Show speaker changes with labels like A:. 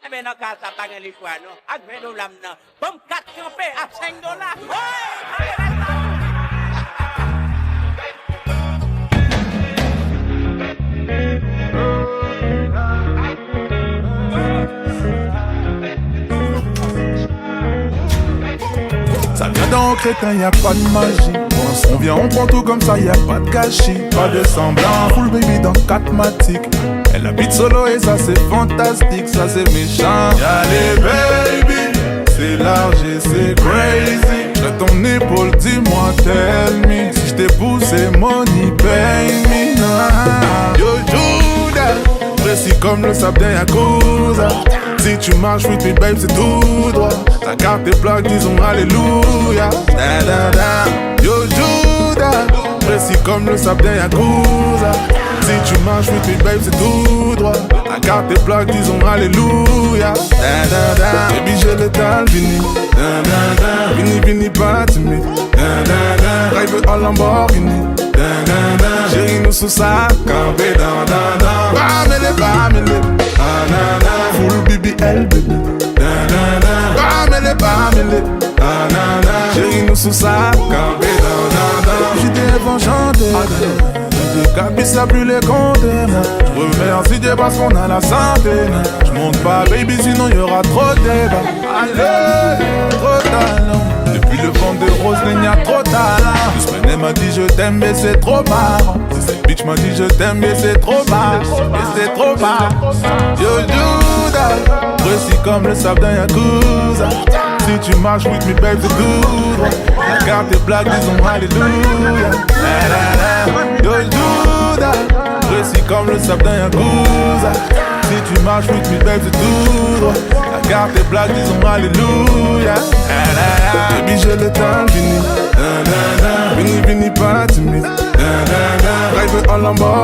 A: Mais dans le cas, ça pas les choix, non. Avec 20 $, non. Comme 4 Kampé à 5 $.
B: Ça vient d'un crétin, y'a pas de magie. On vient, on prend tout comme ça, y'a pas de gâchis. Pas de semblant, full baby dans 4 matiques. Elle habite solo et ça c'est fantastique, ça c'est méchant. Y'a les baby, c'est large et c'est crazy. J'ai ton épaule, dis-moi, tell me. Si j't'ai poussé, money, pay me. Nah. Yo, Judas, précis comme le sable d'un Yakuza. Si tu marches with me, babe, c'est tout droit. Ta carte est plaque, disons alléluia. Da, da, da. Yo, Judas, précis comme le sable d'un Yakuza. Si tu marches with me, babe, c'est tout droit. Ta carte est plaque, disons alléluia. Da, da, da. Baby, j'ai le tal, vini. Da, da, da. Vini, vini, pas timide. Da, da, da. Drive en Lamborghini. Da, da, da. Chérie, nous sous ça, Kampé, da, da, da. Bamele, bamele. Ah, na, na. Full BBL, baby. Da, da, da. Bamele. Ah, na, na. Chérie, nous sous ça, Kampé, da, da, da. J'ai des vents chantés. J'ai ça plus les compter. Je remercie Dieu parce qu'on a la santé. Je monte pas, baby, sinon y'aura trop de débat. Allez, trop talent. Depuis le vent de rose, il y a trop talent. Ce semaine m'a dit je t'aime, mais c'est trop marrant. Cette bitch m'a dit je t'aime, mais c'est trop marrant. Et c'est trop marrant. Yo, Judas, précis comme le sable d'un Yakuza. Si tu marches with me, babe, c'est good. La carte est black, disons alléluia. Yo, Judas, précis comme le sable d'un Yakuza. Si tu marches with me, babe, c'est tout droit. La carte est black, disons alléluia. Baby, j'ai le temps, vini. Vini, vini, pas timide. Drive en Lamborghini.